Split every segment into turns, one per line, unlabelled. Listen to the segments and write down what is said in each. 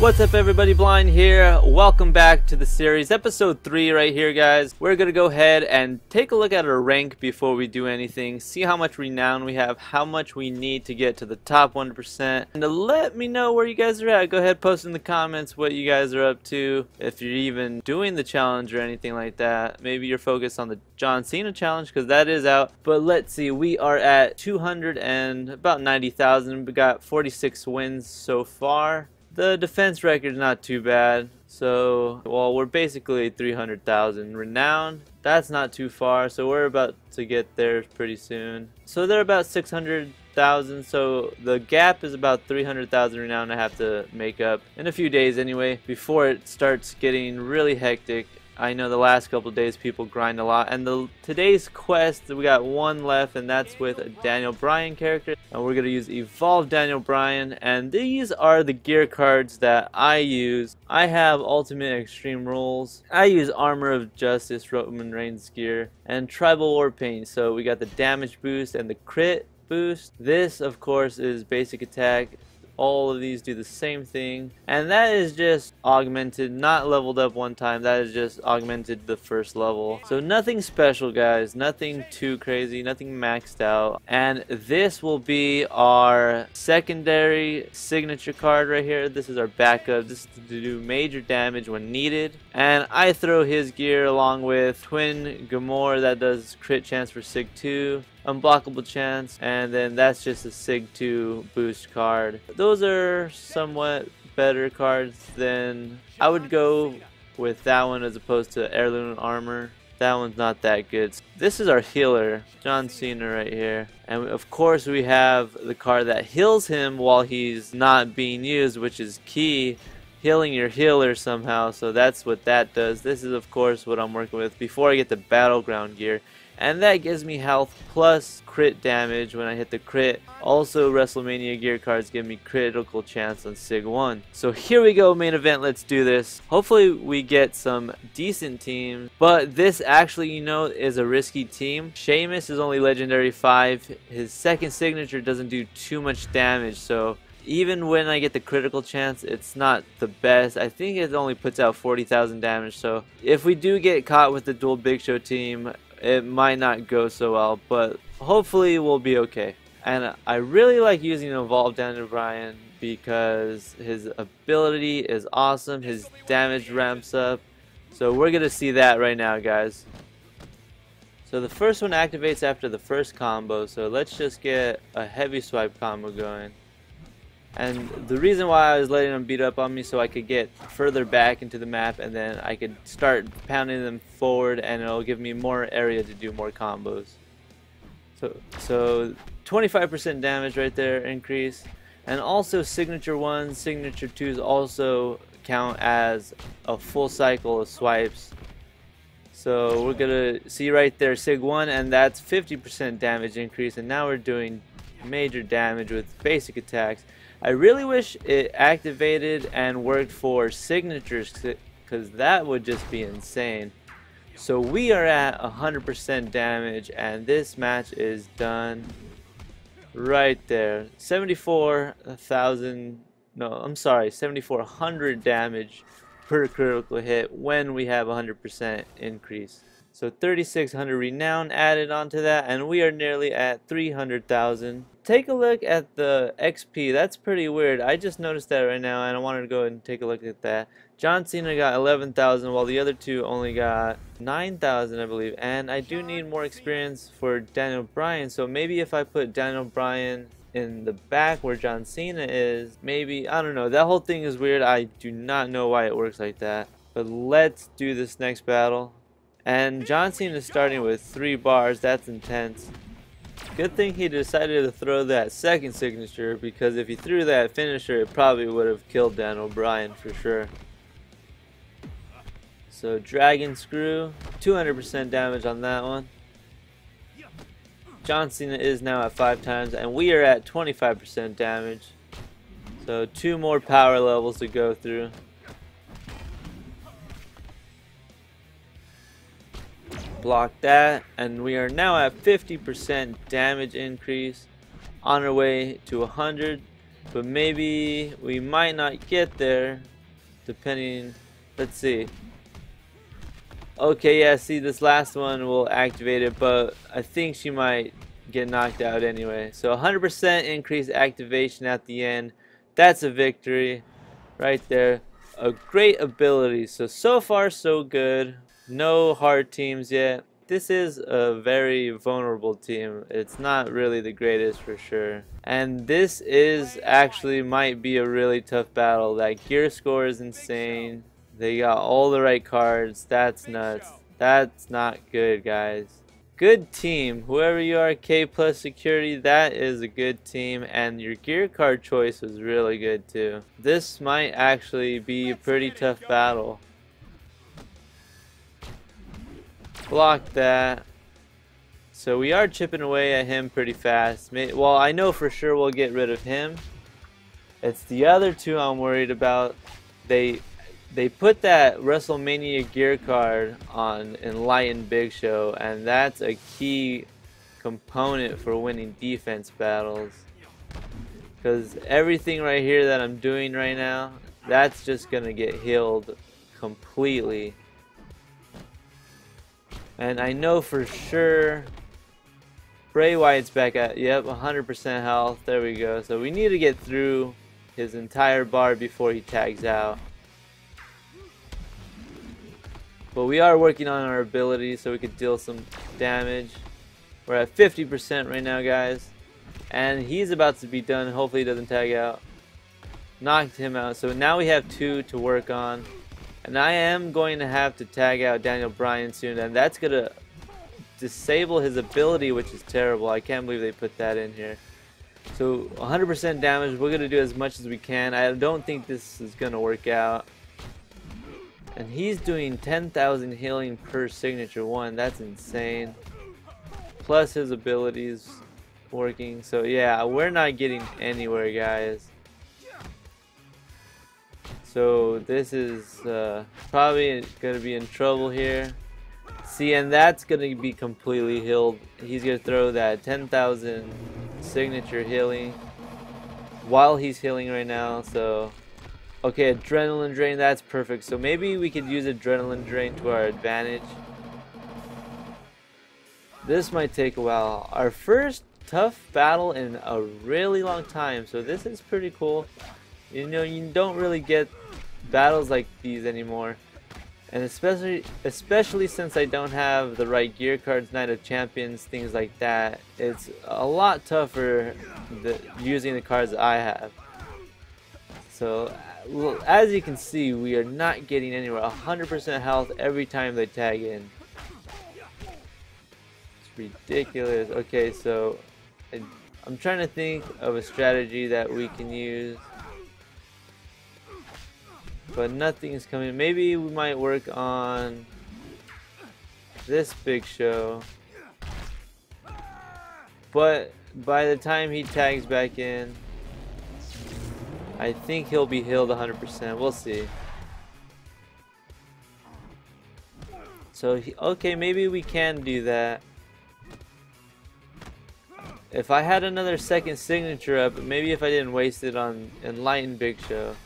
What's up everybody, Blind here. Welcome back to the series, episode 3 right here guys. We're gonna go ahead and take a look at our rank before we do anything, see how much renown we have, how much we need to get to the top 1%, and to let me know where you guys are at. Go ahead, post in the comments what you guys are up to, if you're even doing the challenge or anything like that. Maybe you're focused on the John Cena challenge because that is out. But let's see, we are at 200 and about 90,000. We got 46 wins so far. The defense record is not too bad, so well, we're basically 300,000 renown. That's not too far, so we're about to get there pretty soon. So they're about 600,000, so the gap is about 300,000 renown I have to make up in a few days anyway, before it starts getting really hectic. I know the last couple of days people grind a lot, and today's quest, we got one left, and that's with a Daniel Bryan character, and we're gonna use Evolved Daniel Bryan, and these are the gear cards that I use. I have Ultimate Extreme Rules, I use Armor of Justice, Roman Reigns gear, and Tribal War Paint. So we got the damage boost and the crit boost. This of course is basic attack. All of these do the same thing, and that is just augmented, not leveled up one time. That is just augmented the first level, so nothing special guys, nothing too crazy, nothing maxed out. And this will be our secondary signature card right here. This is our backup. This is to do major damage when needed, and I throw his gear along with Twin Gamor that does crit chance for Sig 2, unblockable chance, and then that's just a Sig 2 boost card. Those are somewhat better cards than I would go with that one as opposed to Heirloom Armor. That one's not that good. This is our healer, John Cena right here, and of course we have the card that heals him while he's not being used, which is key. Healing your healer somehow, so that's what that does. This is of course what I'm working with before I get the battleground gear, and that gives me health plus crit damage when I hit the crit. Also WrestleMania gear cards give me critical chance on Sig 1. So here we go, main event, let's do this. Hopefully we get some decent teams, but this actually, you know, is a risky team. Sheamus is only legendary 5. His second signature doesn't do too much damage, so even when I get the critical chance, it's not the best. I think it only puts out 40,000 damage, so if we do get caught with the dual Big Show team, it might not go so well, but hopefully we'll be okay. And I really like using Evolved Daniel Bryan because his ability is awesome, his damage ramps up, so we're gonna see that right now guys. So the first one activates after the first combo, so let's just get a heavy swipe combo going. And the reason why I was letting them beat up on me so I could get further back into the map, and then I could start pounding them forward, and it'll give me more area to do more combos. So 25% damage right there increase, and also signature 1s, signature 2s also count as a full cycle of swipes. So we're gonna see right there Sig 1, and that's 50% damage increase, and now we're doing major damage with basic attacks. I really wish it activated and worked for signatures, because that would just be insane. So we are at 100% damage, and this match is done right there. 7,400 damage per critical hit when we have 100% increase. So 3,600 renown added onto that, and we are nearly at 300,000. Take a look at the XP. That's pretty weird. I just noticed that right now, and I wanted to go and take a look at that. John Cena got 11,000, while the other two only got 9,000, I believe. And I do need more experience for Daniel Bryan, so maybe if I put Daniel Bryan in the back where John Cena is, maybe, I don't know. That whole thing is weird. I do not know why it works like that. But let's do this next battle. And John Cena is starting with 3 bars. That's intense. Good thing he decided to throw that second signature, because if he threw that finisher, it probably would have killed Daniel Bryan for sure. So Dragon Screw, 200% damage on that one. John Cena is now at 5 times, and we are at 25% damage. So 2 more power levels to go through. block that, and we are now at 50% damage increase, on our way to 100, but maybe we might not get there depending. Let's see. Okay, yeah, see, this last one will activate it, but I think she might get knocked out anyway. So 100% increased activation at the end. That's a victory right there. A great ability. So far so good. No hard teams yet. This is a very vulnerable team. It's not really the greatest for sure. And this is actually might be a really tough battle. That gear score is insane. They got all the right cards. That's nuts. That's not good, guys. Good team. Whoever you are, K plus security, that is a good team. And your gear card choice was really good too. This might actually be a pretty tough battle. Block that. So we are chipping away at him pretty fast. Well, I know for sure we'll get rid of him. It's the other two I'm worried about. They put that WrestleMania gear card on Enlightened Big Show, and that's a key component for winning defense battles. Because everything right here that I'm doing right now, that's just going to get healed completely. And I know for sure Bray Wyatt's back at, yep, 100% health. There we go. So we need to get through his entire bar before he tags out. But we are working on our abilities so we could deal some damage. We're at 50% right now, guys. And he's about to be done. Hopefully he doesn't tag out. Knocked him out. So now we have 2 to work on. And I am going to have to tag out Daniel Bryan soon. And that's going to disable his ability, which is terrible. I can't believe they put that in here. So 100% damage. We're going to do as much as we can. I don't think this is going to work out. And he's doing 10,000 healing per signature 1. That's insane. Plus his abilities working. So yeah, we're not getting anywhere, guys. So this is probably going to be in trouble here. See, and that's going to be completely healed. He's going to throw that 10,000 signature healing while he's healing right now. So okay, adrenaline drain, that's perfect. So maybe we could use adrenaline drain to our advantage. This might take a while. Our first tough battle in a really long time. So this is pretty cool. You know, you don't really get battles like these anymore. And especially since I don't have the right gear cards, Night of Champions, things like that. It's a lot tougher using the cards that I have. So well, as you can see, we are not getting anywhere. 100% health every time they tag in. It's ridiculous. Okay, so I'm trying to think of a strategy that we can use, but nothing's coming. Maybe we might work on this Big Show, but by the time he tags back in, I think he'll be healed 100%. We'll see. So, okay, maybe we can do that. If I had another second signature up, maybe if I didn't waste it on Enlightened Big Show.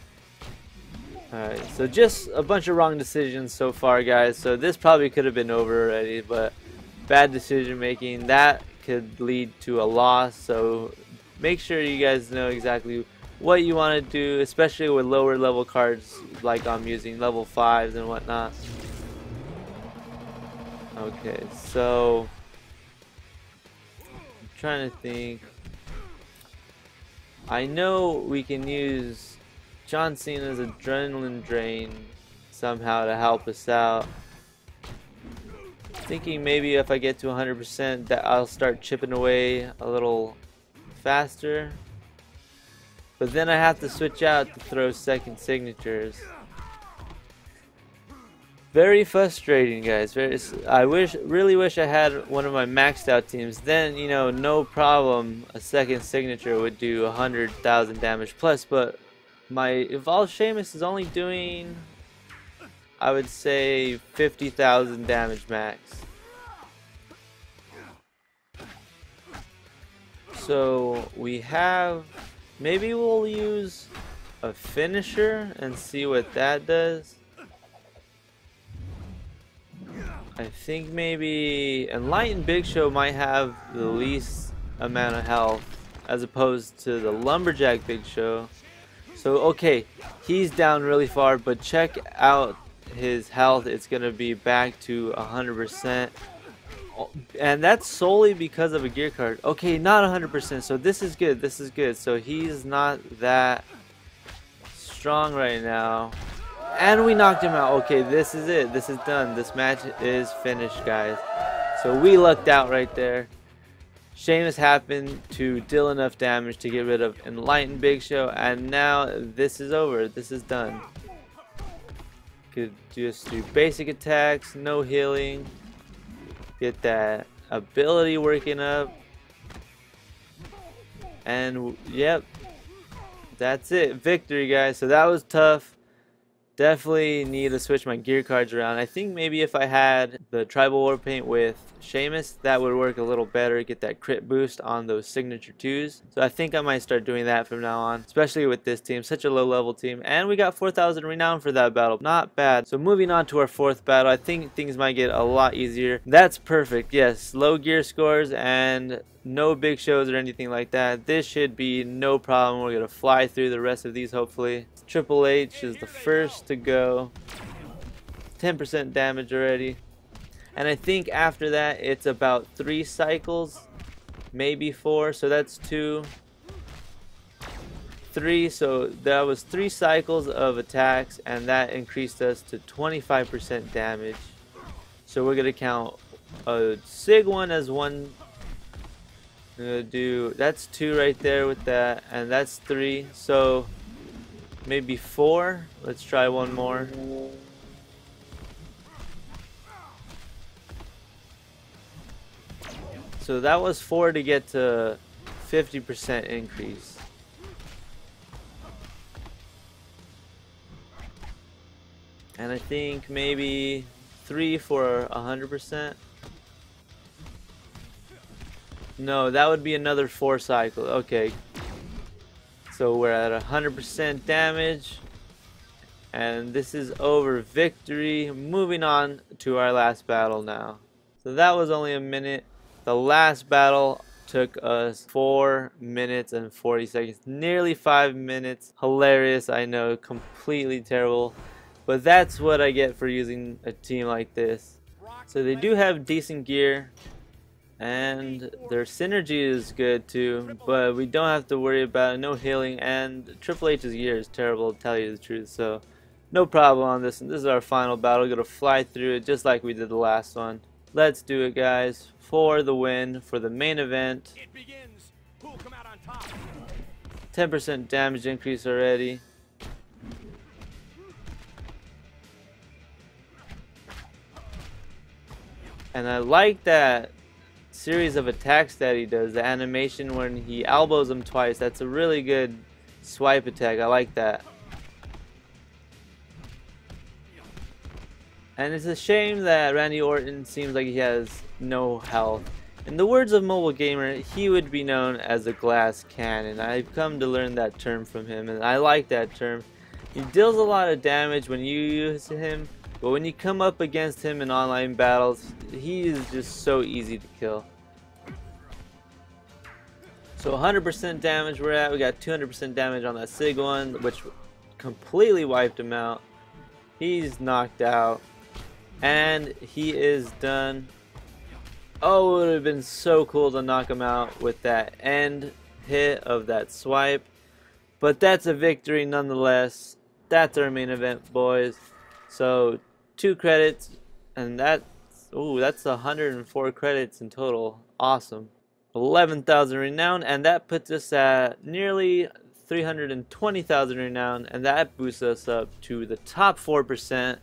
Alright, so just a bunch of wrong decisions so far, guys. So this probably could have been over already, but bad decision making, that could lead to a loss. So make sure you guys know exactly what you want to do, especially with lower level cards like I'm using, level 5s and whatnot. Okay, so I'm trying to think. I know we can use John Cena's adrenaline drain somehow to help us out. Thinking maybe if I get to 100% that I'll start chipping away a little faster. But then I have to switch out to throw second signatures. Very frustrating, guys. I really wish I had one of my maxed out teams. Then, you know, no problem. A second signature would do 100,000 damage plus. But my Evolved Sheamus is only doing, I would say, 50,000 damage max. So we have. Maybe we'll use a finisher and see what that does. I think maybe Enlightened Big Show might have the least amount of health as opposed to the Lumberjack Big Show. So okay, he's down really far, but check out his health. It's gonna be back to 100%, and that's solely because of a gear card. Okay, not 100%, so this is good. This is good. So he's not that strong right now. And we knocked him out. Okay, this is it. This is done. This match is finished, guys. So we lucked out right there. Sheamus happened to deal enough damage to get rid of Enlightened Big Show, and now this is over. This is done. Could just do basic attacks, no healing. Get that ability working up. And yep, that's it. Victory, guys. So that was tough. Definitely need to switch my gear cards around. I think maybe if I had the Tribal War Paint with Sheamus, that would work a little better. Get that crit boost on those signature 2s. So I think I might start doing that from now on, especially with this team. Such a low level team. And we got 4,000 renown for that battle. Not bad. So moving on to our 4th battle, I think things might get a lot easier. That's perfect. Yes, low gear scores and no big shows or anything like that. This should be no problem. We're going to fly through the rest of these hopefully. Triple H is the first to go. 10% damage already. And I think after that it's about 3 cycles, maybe 4. So that's 2, 3. So that was 3 cycles of attacks, and that increased us to 25% damage. So we're gonna count a Sig one as 1. I'm gonna do, that's 2 right there with that, and that's 3. So maybe 4. Let's try one more. So that was 4 to get to 50% increase. And I think maybe 3 for 100%. No, that would be another 4 cycles. Okay. So we're at 100% damage. And this is over. Victory. Moving on to our last battle now. So that was only a minute. The last battle took us 4 minutes and 40 seconds. Nearly 5 minutes. Hilarious, I know. Completely terrible. But that's what I get for using a team like this. So they do have decent gear. And their synergy is good too. But we don't have to worry about it. No healing. And Triple H's gear is terrible, to tell you the truth. So no problem on this. And this is our final battle. We're going to fly through it just like we did the last one. Let's do it, guys. For the win, for the main event.
It begins. Who will come out on top?
10% damage increase already. And I like that series of attacks that he does. The animation when he elbows him twice. That's a really good swipe attack. I like that. And it's a shame that Randy Orton seems like he has no health. In the words of MobileGamer, he would be known as a glass cannon. I've come to learn that term from him, and I like that term. He deals a lot of damage when you use him, but when you come up against him in online battles, he is just so easy to kill. So 100% damage we're at. We got 200% damage on that Sig one, which completely wiped him out. He's knocked out. And he is done. Oh, it would have been so cool to knock him out with that end hit of that swipe. But that's a victory nonetheless. That's our main event, boys. So 2 credits, and that's 104 credits in total. Awesome. 11,000 renown, and that puts us at nearly 320,000 renown, and that boosts us up to the top 4%.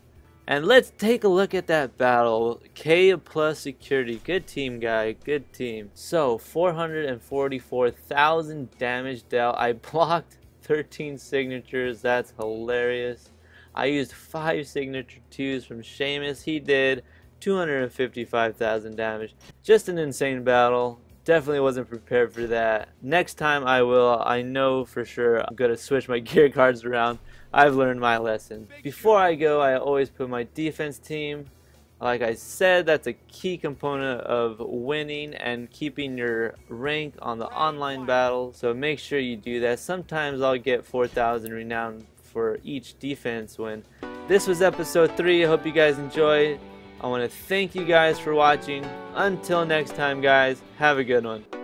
And let's take a look at that battle. K plus security. Good team, guy. Good team. So 444,000 damage dealt. I blocked 13 signatures. That's hilarious. I used 5 signature 2s from Sheamus. He did 255,000 damage. Just an insane battle. Definitely wasn't prepared for that. Next time I will. I know for sure I'm gonna switch my gear cards around. I've learned my lesson. Before I go, I always put my defense team. Like I said, that's a key component of winning and keeping your rank on the online battle. So make sure you do that. Sometimes I'll get 4,000 renown for each defense win. This was episode 3. I hope you guys enjoyed. I want to thank you guys for watching. Until next time, guys, have a good one.